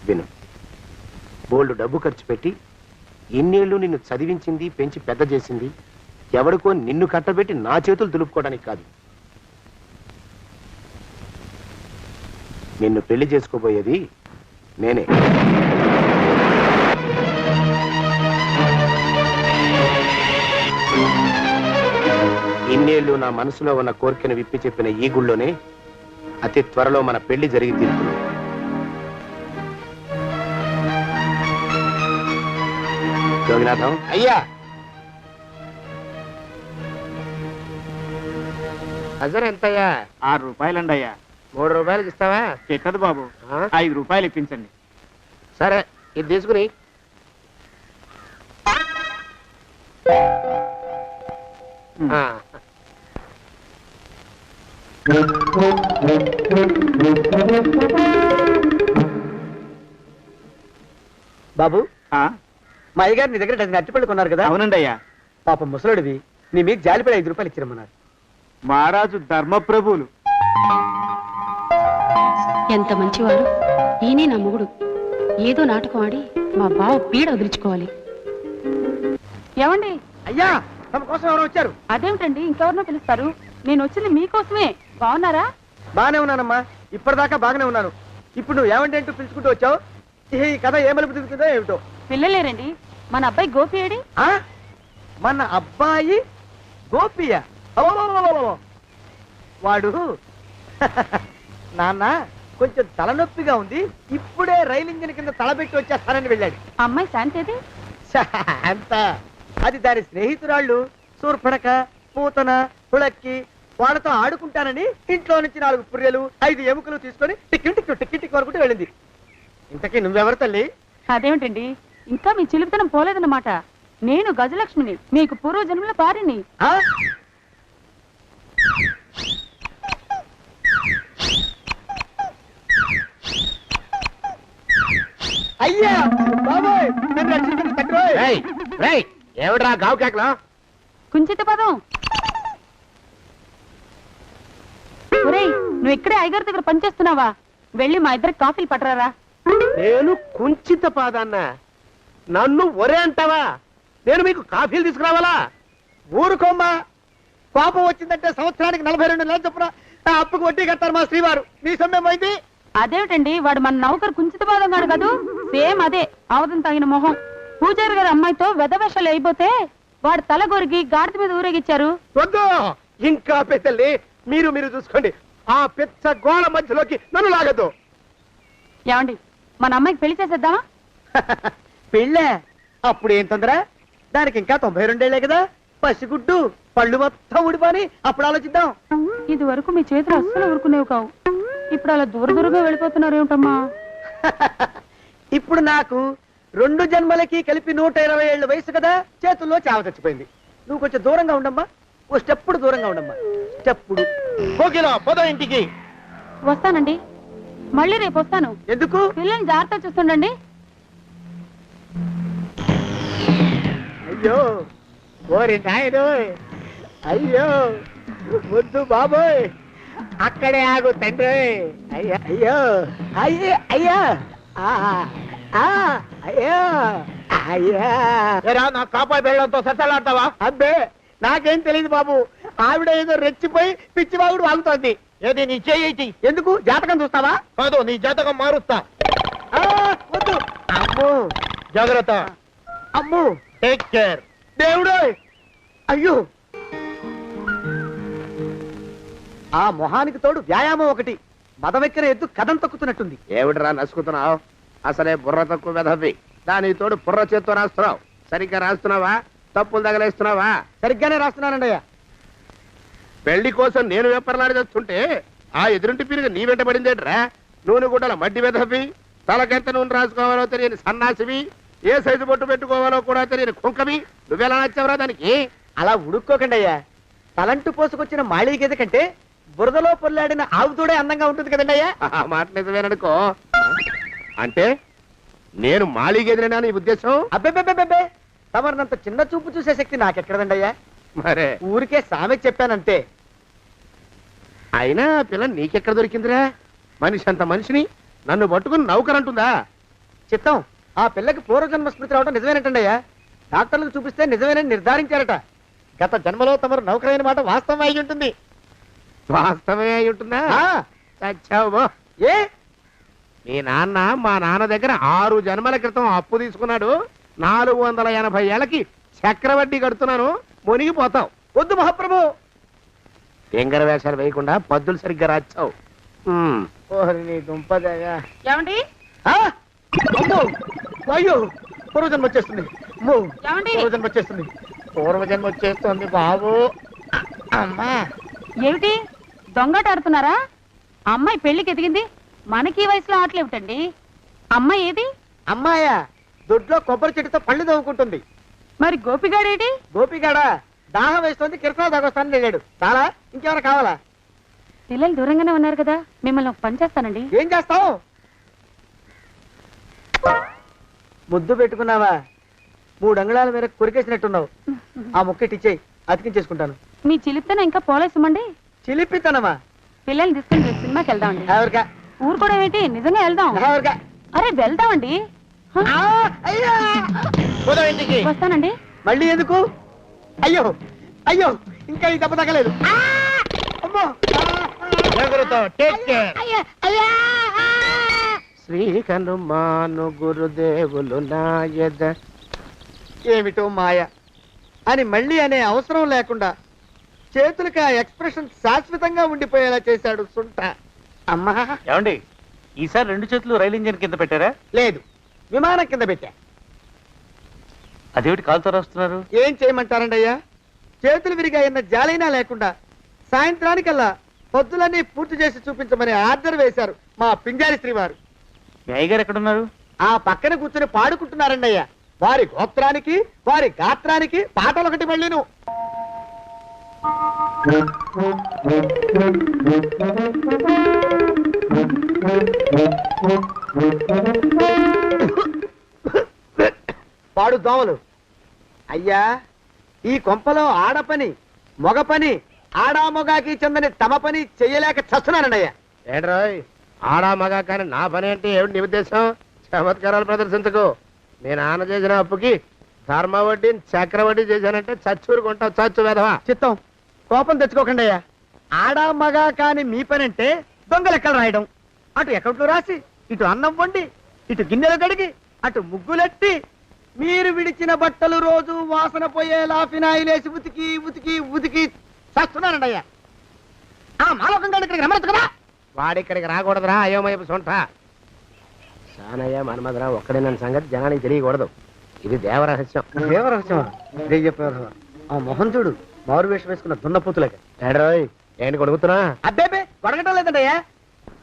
విను. బోల్డ్ డబ్బు ఖర్చు పెట్టి ఇన్నేళ్ళు నిన్ను చదివించింది, పెంచి పెద్ద చేసింది ఎవడికో నిన్ను కట్టబెట్టి నా చేతులు దులుపుకోవడానికి కాదు. నిన్ను పెళ్లి చేసుకోబోయేది నేనే. ఇన్నేళ్ళు నా మనసులో ఉన్న కోరికను విప్పి చెప్పిన ఈ గుళ్ళోనే అతి త్వరలో మన పెళ్లి జరిగి తీరుతుంది. జోగినాథం అయ్యా, అజర్ ఎంతయ్యా? 6 రూపాయలండి అయ్యా. 3 రూపాయలకి ఇస్తావా? ఎక్కదు బాబు, 5 రూపాయలు ఇప్పించండి. సరే, ఇది తీసుకుని. బాబు, ఆ, మా అయ్యగారు నీ దగ్గర డజన్ అరటిపళ్ళు కొన్నారు కదా? అవునండి అయ్యా. పాపం ముసలుడివి, నీ మీకు జాలిపడి 5 రూపాయలు ఇచ్చిరమ్మన్నారు. మహారాజు ధర్మప్రభువులు. ఎంత మంచివారు! ఈయనే నా మొగుడు. ఏదో నాటకం ఆడి మా బావ పీడ వదిలించుకోవాలి. ఏమండి? అయ్యా, తమ కోసం ఎవరు వచ్చారు? అదేమిటండి, ఇంకెవరినో పిలుస్తారు? నేను వచ్చింది మీకోసమే. బాగున్నారా? బాగానే ఉన్నానమ్మా, ఇప్పటిదాకా బాగానే ఉన్నాను. ఇప్పుడు నువ్వు ఏమంటే అంటూ పిలుచుకుంటూ వచ్చావు. ఈ కథ ఏ మలుపు తిరుగుతుందో ఏమిటో. పిల్లలేరండి. మన అబ్బాయి గోపి ఏడి? ఆ? మన అబ్బాయి గోపియ? అవ్వవ్వవ్వవ్వవ్వ. వాడు నాన్న కొంచెం తలనొప్పిగా ఉంది, ఇప్పుడే రైలు ఇంజిన్ కింద తలబెట్టి వచ్చేస్తానని వెళ్ళాడు. అమ్మాయి శాంతేది? అంత అది దాని స్నేహితురాళ్ళు సూర్పడక, పూతన, పుళక్కి వాళ్ళతో ఆడుకుంటానని ఇంట్లో నుంచి 4 పుర్రెలు 5 ఎముకలు తీసుకొని టిక్కి టిక్కి టిక్కి టిక్కి వరకు వెళ్ళింది. ఇంతకీ నువ్వెవరు తల్లి? అదేమిటండి, ఇంకా మీ చిలుపుతనం పోలేదన్నమాట. నేను గజలక్ష్మిని, మీకు పూర్వజన్మల భార్యని. ఆ? అయ్యా బాబోయ్, నన్ను రక్షించండి తండ్రోయ్. ఏమిడ్రా గావు కేకలా? కుంచిత పదం. ఒరేయ్, నువ్వు ఇక్కడే అయ్యగారి దగ్గర పనిచేస్తున్నావా? వెళ్ళి మా ఇద్దరికి కాఫీలు పట్టరారా. నేను కుంచిత పాదాన్న, నన్ను ఒరే అంటావా? నేను మీకు కాఫీలు తీసుకురావాలా? ఊరుకోమ్మా, కోపం వచ్చిందంటే సంవత్సరానికి 42 నెలలు చొప్పున ఆ అప్పుకు వడ్డీ కట్టారు మా శ్రీవారు. నీ సొమ్మేం పోయింది? అదేమిటండి, వాడు మన నౌకరు కుంచిత పాదం కాడు కదూ. సేమ్ అదే, అవధం తగిన మొహం. పూజారి గారి అమ్మాయితో వెధవేషాలు అయిపోతే వాడు తల గొరిగి గాడిద మీద ఊరేగిచ్చారు. వద్దు, ఇంకా పెద్దల్ని మీరు చూసుకోండి. ఆ పెద్ద గోళ మధ్యలోకి నన్ను లాగద్దు. ఏమండి, మన అమ్మాయికి పెళ్లి చేసేద్దామా? పెళ్ళే? అప్పుడు ఏం తొందర? దానికి ఇంకా 92 ఏళ్లే కదా. పసిగుడ్డు పళ్ళు మొత్తం ఊడిపోని అప్పుడు ఆలోచిద్దాం. ఇది వరకు మీ చేతులు అస్సలు ఊరుకునేవి కావు. ఇప్పుడు అలా దూరంగా వెళ్ళిపోతున్నారు ఏమిటమ్మా? ఇప్పుడు నాకు 2 జన్మలకి కలిపి 120 ఏళ్ళ వయసు కదా, చేతుల్లో చావ చచ్చిపోయింది. నువ్వు కొంచెం దూరంగా ఉండమ్మా, ఓ స్టెప్పుడు దూరంగా ఉండమ్మా. స్టెప్పుడు కోకిలా పద ఇంటికి. వస్తానండి, మళ్ళీ రేపు వస్తాను. ఎందుకు? పిల్లల్ని జాగ్రత్త చూస్తుండండి. అయ్యో ఓరి నాయను, అయ్యో వద్దు బాబోయ్, అక్కడే ఆగు తండ్రి. అయ్యో అయ్యో అయ్యో అయ్యో అయ్యో అయ్యా. నా కాపాయి బెళ్ళంతో సత్తలాడతావా? అబ్బే, నాకేం తెలియదు బాబు. ఆవిడ ఏదో రెచ్చిపోయి పిచ్చివాగుడు వాగుతోంది. ఏది నీ చేయి? ఎందుకు? జాతకం చూస్తావా? కాదు, నీ జాతకం మారుస్తా. వద్దు. అమ్మో, జాగ్రత్త. అమ్మో, టేక్ కేర్. దేవుడు. అయ్యో ఆ మొహానికి తోడు వ్యాయామం ఒకటి, మదవెక్కిన ఎద్దు కథం తొక్కుతున్నట్టుంది. ఏమిటిరా నసుకుతున్నావు? అసలే బుర్ర తక్కువ వెధవి. దాని తోడు బుర్ర చేత్తో రాస్తున్నావు. సరిగ్గా రాస్తున్నావా? తప్పులు తగలేస్తున్నావా? సరిగ్గానే రాస్తున్నానండి అయ్యా. పెళ్లి కోసం నేను వెప్పర్లాడి వస్తుంటే ఆ ఎదురింటి పీరుగా నీ వెంట పడిందేట్రా? నూనె గుడ్డల మడ్డి వెధవి, తలకెంత నూనె రాసుకోవాలో తెలియని సన్నాసివి, ఏ సైజు బొట్టు పెట్టుకోవాలో కూడా తెలియని కుంకవి, నువ్వెలా నచ్చావురా దానికి? అలా ఉడుక్కోకండి అయ్యా. తలంటు పోసుకొచ్చిన మాళీ గేదె కంటే బురదలో పొల్లాడిన ఆవు తోడే అందంగా ఉంటుంది కదండి అయ్యా. ఆ మాట నిజమేననుకో. అంటే నేను మాళీగేదినా నీ ఉద్దేశం? అబ్బెబ్బెబ్బెబ్బే, తమరినంత చిన్న చూపు చూసే శక్తి నాకెక్కడదండి అయ్యా. మరే ఊరికే సామె చెప్పానంతే. అయినా పిల్ల నీకెక్కడ దొరికిందిరా? మనిషి అంత మనిషిని నన్ను పట్టుకుని నౌకరంటుందా? చిత్తం, ఆ పిల్లకి పూర్వజన్మ స్మృతి రావడం నిజమేనటండి అయ్యా. డాక్టర్లకు చూపిస్తే నిజమేనని నిర్ధారించారట. గత జన్మలో తమరు నౌకరైన మాట వాస్తవం అయి ఉంటుంది. వాస్తవమే అయి ఉంటుందా? చచ్చావు. ఏ మీ నాన్న మా నాన్న దగ్గర 6 జన్మల క్రితం అప్పు తీసుకున్నాడు. 480 ఏళ్ళకి చక్రవడ్డీ కడుతున్నాను. మునిగిపోతావు. వద్దు మహాప్రభు. ఎంగర వేషాలు వేయకుండా పద్దులు సరిగ్గా రాచావు. ఓహరి నీ దుంపదగా. ఏమండి అమ్మో, అయ్యో, పూర్వజన్మ వచ్చేస్తుంది. అమ్మో, ఏమండి? పూర్వజన్మ వచ్చేస్తుంది. పూర్వజన్మ వచ్చేస్తుంది బాబు. అమ్మా, ఏమిటి దొంగట ఆడుతున్నారా? అమ్మాయి పెళ్లికి ఎదిగింది, మనకి ఈ వయసులో ఆటలేమిటండి? అమ్మాయి ఏది? అమ్మాయా దొడ్లో కొబ్బరి చెట్టుతో పళ్ళు తవ్వుకుంటుంది. మరి గోపిగాడేటి? గోపిగాడ దాహం వేస్తుంది, కిరసా దాగొస్తానని వెళ్ళాడు. చాలా, ఇంకేమైనా కావాలా? పిల్లలు దూరంగానే ఉన్నారు కదా, మిమ్మల్ని ఒక పని చేస్తానండి. ఏం చేస్తావు? ముద్దు పెట్టుకున్నావా? 3 అంగుళాల మేర కొరికేసినట్టున్నావు. ఆ ముక్కెట్టిచ్చేయి, అతికించేసుకుంటాను. మీ చిలిపితేనే ఇంకా పోలేసమండి. చిలిపితనమా? పిల్లల్ని తీసుకుని రేపు సినిమాకి వెళ్దామండి. ఎవరికా? ఊరు కూడా ఏంటి, నిజంగా వెళ్దాం. ఎవరికా? అరే వెళ్దామండి. హ? అయ్యా, పోదాం ఇంటికి. వస్తానండి. మళ్ళీ ఎందుకు? అయ్యో అయ్యో, ఇంకా ఈ దెబ్బ తగ్గలేదు. అమ్మో, శ్రీ హనుమాను గురుదేవులు నాయద. ఏమిటో మాయ అని మళ్ళీ అనే అవసరం లేకుండా చేతులకి ఆ ఎక్స్ప్రెషన్ శాశ్వతంగా ఉండిపోయేలా చేశాడు సుంట. అమ్మా, ఏమండి ఈసారి 2 చేతులు రైలు ఇంజన్ కింద పెట్టారా? లేదు, విమానం కింద పెట్టా. అదేమిటి కాలుతో రాస్తున్నారు? ఏం చేయమంటారండి అయ్యా? చేతులు విరిగాయన్న జాలైనా లేకుండా సాయంత్రానికల్లా పొద్దులన్నీ పూర్తి చేసి చూపించమని ఆర్డర్ వేశారు మా పింజారి శ్రీవారు. మీ అయ్యగారు ఎక్కడున్నారు? ఆ పక్కన కూర్చొని పాడుకుంటున్నారండి అయ్యా. వారి గోత్రానికి వారి గాత్రానికి పాటలు ఒకటి మళ్ళీను. పాడు దోమలు. అయ్యా, ఈ కొంపలో ఆడపని మొగ పని ఆడా మొగాకి చెందని తమ పని చెయ్యలేక చస్తున్నానండి అయ్యా. ఏడ్రోయ్, ఆడా మగా కానీ నా పని అంటే ఏమిటి నీ ఉద్దేశం? చమత్కారాలు ప్రదర్శించకు. మీ నాన్న చేసిన అప్పుకి ధర్మ వడ్డీ చక్రవడ్డీ చేశానంటే చచ్చూరుకుంటావు. చచ్చు వేధవా. చిత్తం, కోపం తెచ్చుకోకండి అయ్యా. ఆడా మగా కాని మీ పని అంటే దొంగ లెక్కలు రాయడం. అటు అకౌంట్లో రాసి, ఇటు అన్నం వండి, ఇటు గిన్నెలు కడిగి, అటు ముగ్గులెట్టి, మీరు విడిచిన బట్టలు రోజు వాసన పోయేలా ఫినాయిలేసి ఉతికి ఉతికి ఉతికి చేస్తున్నానండి అయ్యా. ఆ మాలోకం గారి ఇక్కడికి రమ్మచ్చు కదా. వాడిక్కడికి రాకూడదురా అయోమయపు సొంట. సానయ్య మన్మధరా ఒక్కడే నన్ను సంగతి జనానికి తెలియకూడదు. ఇది దేవరహస్యం. దేవరహస్యం ఆ మొహం చూడు, మారు వేషం వేసుకున్న దున్నపోతులకి. ఏడ్రోయ్, ఏంటి కొడుకుతున్నా? అబ్బేబే, కొడగటం లేదండయ్యా.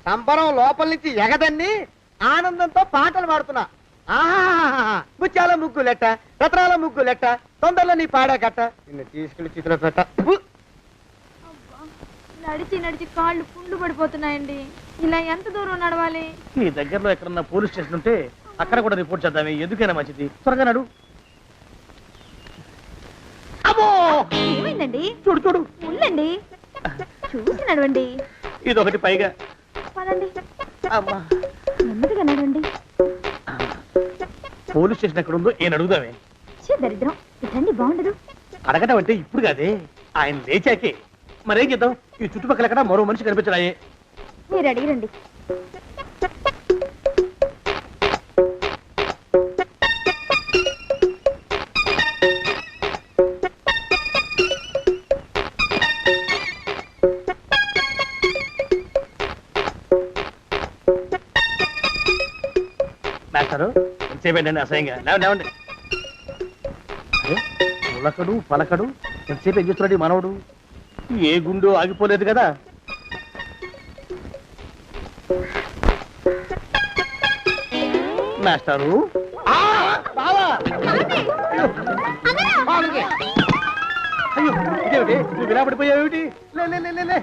సంబరం లోపల నుంచి ఎగదన్ని ఆనందంతో పాటలు పాడుతున్నా. ఆహా, ముత్యాల ముగ్గులెట్ట, రత్నాల ముగ్గులెట్ట, తొందరలో నీ పాడా కట్ట, నిన్ను తీసుకెళ్లి చిత్ర పెట్ట. నడిచి నడిచి కాళ్ళు పుండ్లు పడిపోతున్నాయండి. ఇలా ఎంత దూరం నడవాలి? నీ దగ్గరలో ఎక్కడన్నా పోలీస్ స్టేషన్ ఉంటే అక్కడ కూడా రిపోర్ట్ చేద్దామే, ఎందుకైనా మంచిది. త్వరగా నడు. అమ్మో, ఏమైందండి? చూడు చూడు, ఉండండి, చూసి నడవండి. ఇదొకటి పైగా. పదండి, అమ్మా, నెమ్మదిగా నడవండి. పోలీస్ స్టేషన్ ఎక్కడ ఉందో ఏం అడుగుదామే. దరిద్రం, ఇటండి బాగుండదు. అడగటం అంటే ఇప్పుడు కాదే, ఆయన లేచాకే. మరేం చేద్దాం, ఈ చుట్టుపక్కల ఎక్కడ మరో మనిషి కనిపించడాయే. మీరు అడిగిరండి. మాస్టారు ఎంతసేపేంటండి అసహ్యంగా లేవండి ఉలకడు పలకడు ఎంతసేపు ఏం చేస్తున్నాడు ఈ మనవడు ఏ గుండు ఆగిపోలేదు కదా మాస్టారు అయ్యో ఇదేమిటి నువ్వు వినపడిపోయావేమిటి లే.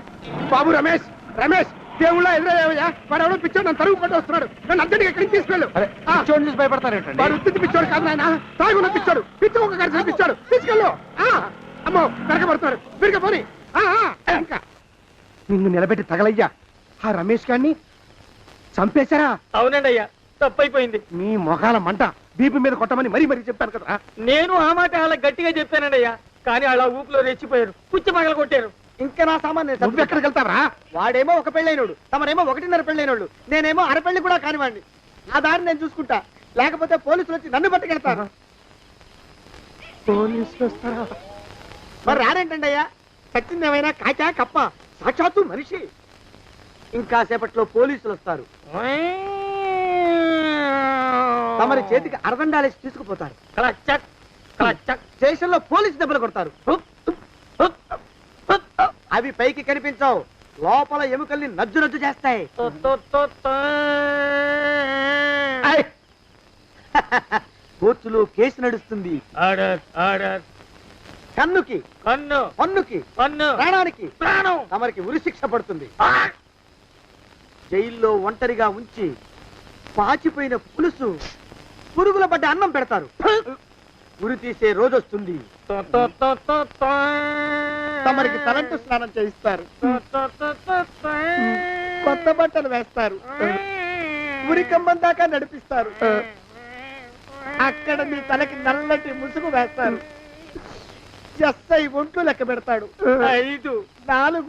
బాబు రమేష్ రమేష్ దేవుళ్ళ ఎదురయ్యా వాడు ఎవడో పిచ్చోడు నన్ను తరుగు పట్టి వస్తున్నాడు నన్ను అద్దెకి ఎక్కడికి తీసుకెళ్ళు చూడండి చూసి భయపడతారేంటండి వాడు ఉత్తి పిచ్చోడు కాదు నాయన తాగున్న పిచ్చాడు పిచ్చి ఒక కలిసి పిచ్చాడు తీసుకెళ్ళు అమ్మో వెనకబడుతున్నాడు విరగపోని ఇంకా నిన్ను నిలబెట్టి తగలయ్యా ఆ రమేష్ గారిని చంపేశారా? అవునండి అయ్యా తప్పైపోయింది మీ మొఖాల మంట బీపీ మీద కొట్టమని మరీ చెప్పాను కదా. నేను ఆ మాట అలా గట్టిగా చెప్పానండి అయ్యా కానీ అలా ఊపిలో రెచ్చిపోయారు పుచ్చి పగల కొట్టారు ఇంకా నా సామాన్ నువ్వు ఎక్కడికి వెళ్తావరా? వాడేమో ఒక పెళ్ళైనోడు తమరేమో 1.5 పెళ్ళైనోడు నేనేమో అరపెళ్ళి కూడా కానివ్వండి ఆ దారి నేను చూసుకుంటా లేకపోతే పోలీసులు వచ్చి నన్ను పట్టుకెళ్తారు. పోలీసులు వస్తారా? మరి రారేంటండి అయ్యా చచ్చింది ఏమైనా కాచా కప్ప సాక్షాత్తు మనిషి ఇంకా సేపట్లో పోలీసులు వస్తారు తమరి చేతికి అరదండాలేసి తీసుకుపోతారు స్టేషన్లో పోలీసు దెబ్బలు కొడతారు అవి పైకి కనిపించవు లోపల ఎముకల్ని నజ్జు చేస్తాయి కోర్టులో కేసు నడుస్తుంది కన్నుకి పన్నుకి ప్రాణానికి తమరికి ఉరిశిక్ష పడుతుంది జైల్లో ఒంటరిగా ఉంచి పాచిపోయిన పులుసు పురుగుల పడ్డ అన్నం పెడతారు ఉరి తీసే రోజు వస్తుంది తమరికి తలంటు స్నానం చేయిస్తారు కొత్త బట్టలు వేస్తారు ఉరికంబం దాకా నడిపిస్తారు అక్కడ మీ తలకి నల్లటి ముసుగు వేస్తారు ఎస్ఐ ఒంట్లు లెక్క పెడతాడు 5 4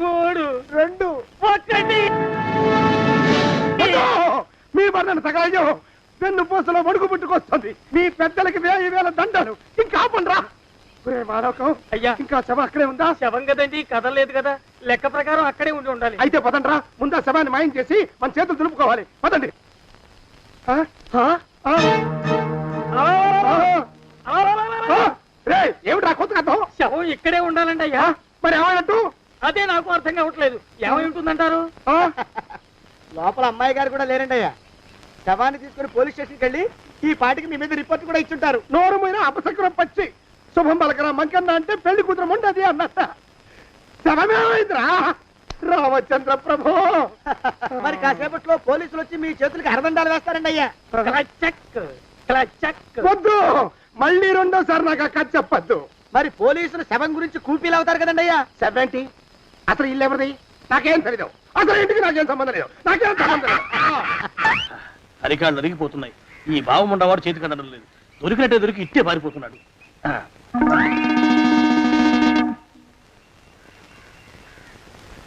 3 2 1 మీ బంధన తగలయ్యో పెన్ను పూసలో వడుగు పుట్టుకొస్తుంది మీ పెద్దలకి 1000 దండాలు ఇంకా ఆపండ్రా. అయ్యా ఇంకా శవం అక్కడే ఉందా? శవం కదండి కదలేదు కదా లెక్క ప్రకారం అక్కడే ఉండాలి అయితే పదండ్రా ముందా శవాన్ని మాయం చేసి మన చేతులు దులుపుకోవాలి పదండి. ఏమిట్రా కొత్త కథ? శవం ఇక్కడే ఉండాలండి అయ్యా మరి ఏమైనట్టు? అదే నాకు అర్థం కావట్లేదు ఏమై ఉంటుందంటారు లోపల అమ్మాయి గారు కూడా లేరండి అయ్యా శవాన్ని తీసుకుని పోలీస్ స్టేషన్కి వెళ్ళి ఈ పాటికి మీ మీద రిపోర్ట్ కూడా ఇచ్చుంటారు. నోరు మీద అపశకురం పచ్చి శుభం పలకరా మంకన్న అంటే పెళ్లి కూతురు ఉండదు అన్నట్ట శవమేమైందిరా రామచంద్ర ప్రభు. మరి కాసేపట్లో పోలీసులు వచ్చి మీ చేతులకి అరదండాలు వేస్తారండి అయ్యా. వద్దు మళ్ళీ రెండోసారి నాకు అక్క చెప్పద్దు. మరి పోలీసులు శవం గురించి కూపీలు అవుతారు కదండి అయ్యా. సెవెంటీ అసలు ఇల్లు ఎవరిది నాకేం తెలియదు. అసలు ఇంటికి నాకేం సంబంధం లేదు. నాకేం సంబంధం లేదు. అరికాళ్ళు అరిగిపోతున్నాయి. ఈ బావముండవాడు చేతికి అందడం లేదు. దొరికినట్టే దొరికి ఇట్టే పారిపోతున్నాడు.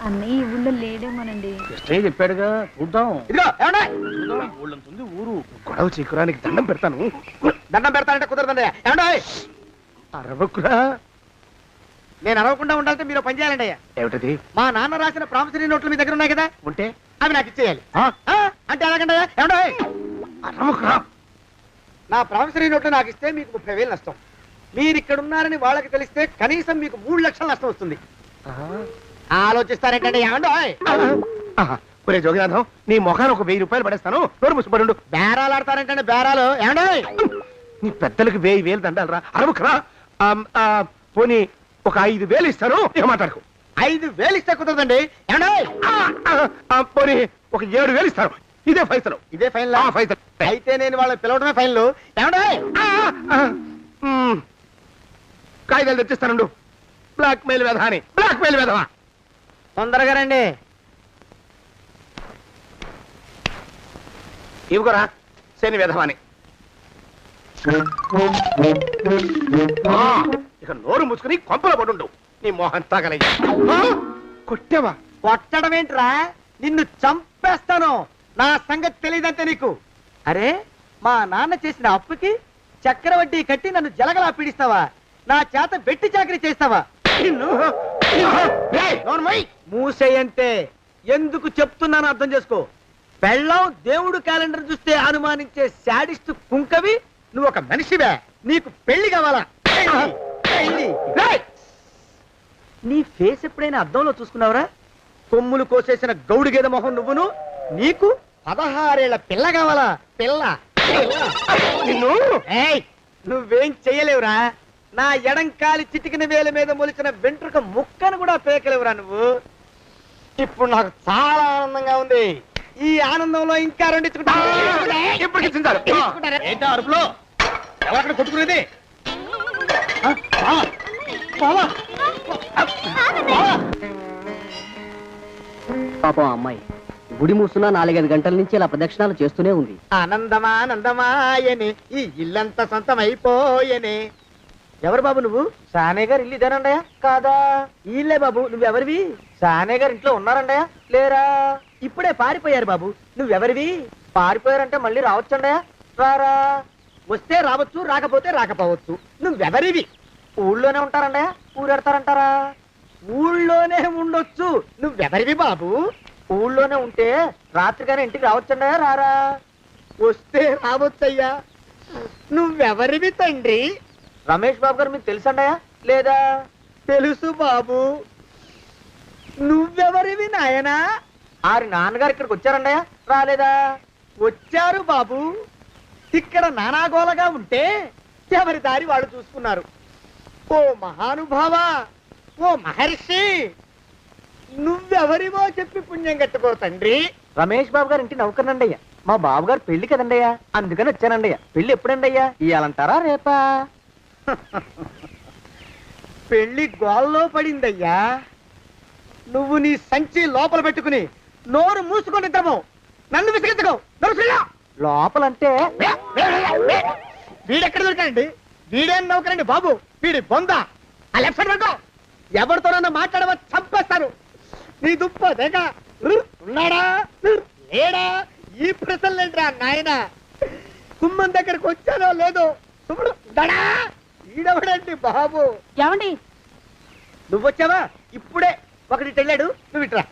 అన్నయ్య ఈ ఊళ్ళో లేడేమోనండి. కృష్ణయ్య చెప్పాడుగా చూద్దాం. ఊళ్ళంతుంది ఊరు. గొడవ చీకురానికి దండం పెడతాను. దండం పెడతానంటే కుదరదండి. ఏమండి అరవకురా. నేను అరవకుండా ఉండాలంటే మీరు పని చేయాలండి అయ్యా. ఏమిటది? మా నాన్న రాసిన ప్రామిసరీ నోట్లు మీ దగ్గర ఉన్నాయి కదా ఉంటే అవి నాకు ఇచ్చేయాలి. అంటే ఎలాగండి అయ్యా? ఏమండి అరవకురా. నా ప్రామిసరీ నోట్లు నాకు ఇస్తే మీకు 30,000 నష్టం. మీరు ఇక్కడ ఉన్నారని వాళ్ళకి తెలిస్తే కనీసం మీకు 3 లక్షల నష్టం వస్తుంది. ఆలోచిస్తారేంటండి? ఏమండి ఒరే జోగినాథం నీ మొఖాన్ని ఒక 1000 రూపాయలు పడేస్తాను. నోరు ముసుపడు. బేరాలు ఆడతారేంటండి? బేరాలు ఏమండి? నీ పెద్దలకు 1000 దండాలరా. అరవకురా. పోనీ ఒక 5,000 ఇస్తాను. ఏం మాట్లాడుకో. 5,000 ఇస్తే కుదరదండి. ఏమండి? పోనీ ఒక 7,000 ఇస్తాను. ఇదే ఫైసలు. ఇదే ఫైన్ ఫైసలు. అయితే నేను వాళ్ళని పిలవడమే ఫైన్లు. ఏమండి? కాగితాలు తెచ్చిస్తాను. బ్లాక్ మెయిల్ వేధ అని. బ్లాక్ మెయిల్ వేధవా. తొందరగా రండి. ఇవిగోరా శని వేధవాని. ఇక నోరు ముసుకుని కొంపలో పడుండు. నీ మోహన్ తాగలయ్యా. కొట్టావా? కొట్టడం ఏంట్రా? నిన్ను చంపేస్తాను. నా సంగతి తెలియదంటే నీకు. అరే మా నాన్న చేసిన అప్పుకి చక్రవడ్డీ కట్టి నన్ను జలగలా పీడిస్తావా? నా చేత బెట్టి చాకరీ చేస్తావా? మూసేయంటే ఎందుకు చెప్తున్నాను అర్థం చేసుకో. పెళ్ళం దేవుడు క్యాలెండర్ చూస్తే అనుమానించే శాడిస్ట్ కుంకవి నువ్వు ఒక మనిషివే. నీకు పెళ్లి కావాలా? పెళ్లి. రేయ్! నీ ఫేస్ ఎప్పుడైనా అద్దంలో చూసుకున్నావురా? కొమ్ములు కోసేసిన గౌడు గేదె మొహం నువ్వును. నీకు 16 ఏళ్ల పిల్ల కావాలా? పిల్ల. నిన్ను నువ్వేం చెయ్యలేవురా. నా ఎడంకాలి చిటికిన వేల మీద మొలిచిన వెంట్రుక ముక్కను కూడా పేకలేవురా నువ్వు. ఇప్పుడు నాకు చాలా ఆనందంగా ఉంది. ఈ ఆనందంలో ఇంకా రెండించుకుంటా. ఏంటా అరుపులో? ఎవరక్కడ కొట్టుకునేది? పాపం అమ్మాయి గుడి మూసున్న 4-5 గంటల నుంచి ఇలా ప్రదక్షిణాలు చేస్తూనే ఉంది. ఆనందమానందమాయనే ఈ ఇల్లంతా సొంతమైపోయనే. ఎవరు బాబు నువ్వు? సానే గారు ఇల్లు ఇదేనండయా? కాదా? ఇల్లే బాబు. నువ్వెవరివి? సానే గారు ఇంట్లో ఉన్నారండయా? లేరా? ఇప్పుడే పారిపోయారు బాబు. నువ్వెవరివి? పారిపోయారంటే మళ్ళీ రావచ్చండయా? రారా. వస్తే రావచ్చు, రాకపోతే రాకపోవచ్చు. నువ్వెవరివి? ఊళ్ళోనే ఉంటారండయా? ఊరెడతారంటారా? ఊళ్ళోనే ఉండొచ్చు. నువ్వెవరివి బాబు? ఊళ్ళోనే ఉంటే రాత్రిగానే ఇంటికి రావచ్చండయా? రారా. వస్తే రావచ్చయ్యా. నువ్వెవరివి తండ్రి? రమేష్ బాబు గారు మీకు తెలుసండయా? లేదా? తెలుసు బాబు. నువ్వెవరివి నాయనా? ఆరి నాన్నగారు ఇక్కడికి వచ్చారండయా? రాలేదా? వచ్చారు బాబు. ఇక్కడ నానాగోలగా ఉంటే ఎవరి దారి వాళ్ళు చూసుకున్నారు. ఓ మహానుభావ, ఓ మహర్షి, నువ్వెవరివో చెప్పి పుణ్యం కట్టుకో తండ్రి. రమేష్ బాబు గారు ఇంటి నౌకర్నండయ్యా. మా బాబు గారు పెళ్లి కదండయ్యా, అందుకని వచ్చానండయ్యా. పెళ్లి ఎప్పుడండయ్యా? ఇయ్యాలంటారా రేపా? పెళ్లి గోల్లో పడిందయ్యా. నువ్వు నీ సంచి లోపల పెట్టుకుని నోరు మూసుకొని నిద్రపో. నన్ను విసిగించుకో. లోపలంటే వీడెక్కడ దొరికాడండి? వీడేం నౌకరండి బాబు, వీడి బొంద. ఆ లెఫ్ట్ సైడ్ పెట్టుకో. ఎవరితోనన్నా మాట్లాడవా చంపేస్తారు. నీ దుప్ప దేక ఉన్నాడా లేడా? ఈ ప్రశ్నలేంట్రా నాయన. కుమ్మం దగ్గరకు వచ్చానో లేదో చూడు. దడా ఈడవడండి బాబు. ఏమండి నువ్వొచ్చావా? ఇప్పుడే ఒకటి వెళ్ళాడు. నువ్వు ఇట్రా.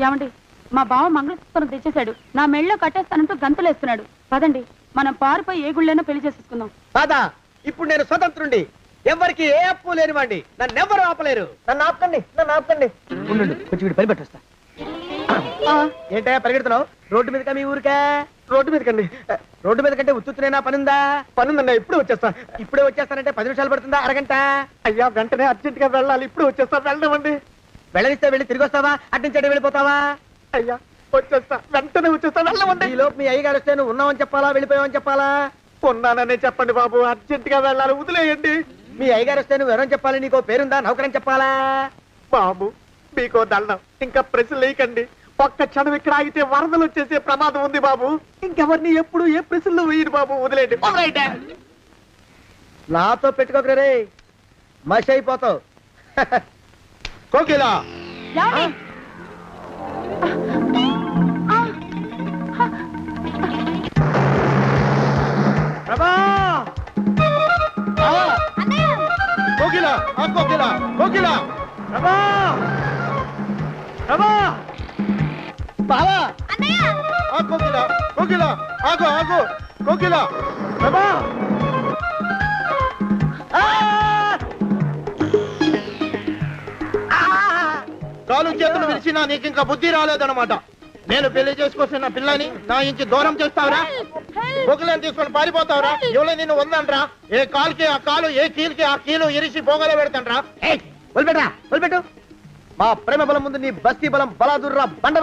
ఏమండి, మా బావ మంగళసూత్రం తెచ్చేశాడు. నా మెళ్ళో కట్టేస్తానంటూ గంతులేస్తున్నాడు. పదండి, మనం పారిపోయి ఏ గుళ్ళైనా పెళ్లి చేసేసుకుందాం. కాదా? ఇప్పుడు నేను స్వతంత్రుండి, ఎవరికి ఏ అప్పు లేనివ్వండి. నన్ను ఎవరు ఆపలేరు. నన్ను ఆపకండి, నన్ను ఆపకండి. ఉండు, కొంచెం వీడు పని పెట్టొస్తా. ఏంటయ్యా పరిగెడుతున్నావు? రోడ్డు మీదకా మీ ఊరికా? రోడ్డు మీదకండి. రోడ్డు మీద కంటే ఉత్తునేనా? పనుందా? పనుందన్నా. ఇప్పుడు వచ్చేస్తా. ఇప్పుడే వచ్చేస్తానంటే 10 నిమిషాలు పడుతుందా? అరగంట? అయ్యా వెంటనే అర్జెంట్ గా వెళ్ళాలి. ఇప్పుడు వచ్చేస్తా. వెళ్ళమండి. వెళ్ళనిస్తే వెళ్ళి తిరిగి వస్తావా? అట్నుంచి వెళ్ళిపోతావా? అయ్యా వచ్చేస్తా, వెంటనే వచ్చేస్తా. వెళ్ళమండి. ఈ లోపు మీ అయ్యగారు వస్తే నువ్వు ఉన్నావని చెప్పాలా, వెళ్ళిపోయావని చెప్పాలా? ఉన్నాననే చెప్పండి బాబు, అర్జెంట్ గా వెళ్ళాలి, వదిలేయండి. మీ అయ్యగారు వస్తే నువ్వు ఎవరని చెప్పాలి? నీకో పేరుందా? నౌకరని చెప్పాలా? బాబు మీకో దండం, ఇంకా ప్రశ్నలు వేయకండి. ఒక్క క్షణం ఇక్కడ ఆగితే వరదలు వచ్చేసే ప్రమాదం ఉంది బాబు. ఇంకెవరిని ఎప్పుడు ఏ ప్రశ్నలు వేయరు బాబు, వదిలేయండి. నాతో పెట్టుకోకరే రే, మషి అయిపోతావు. కోకిలా ప్రభా, కోకిలా, కోకిలా, కోకిలా, ప్రభా, ప్రభా, బావా, కోకిలా, కోకిలా, ఆగు, ఆగు, కోకిలా, ప్రభా. కాలు చేతులు విరిచినా నీకు ఇంకా బుద్ధి రాలేదన్నమాట. నేను పెళ్లి చేసుకొస్తున్న పిల్లని నా ఇంచి దూరం చేస్తావురా? బొగ్గులను తీసుకొని పారిపోతావురా? ఎవరో నిన్ను ఉందంట్రా? ఏ కాలుకి ఆ కాలు, ఏ కీలుకి ఆ కీలు ఇరిచి బొగలో పెడతాంట్రా? వదిలిపెట్టరా, వదిలిపెట్టు. మా ప్రేమ బలం ముందు నీ బస్తీ బలం బలాదుర్రా బండ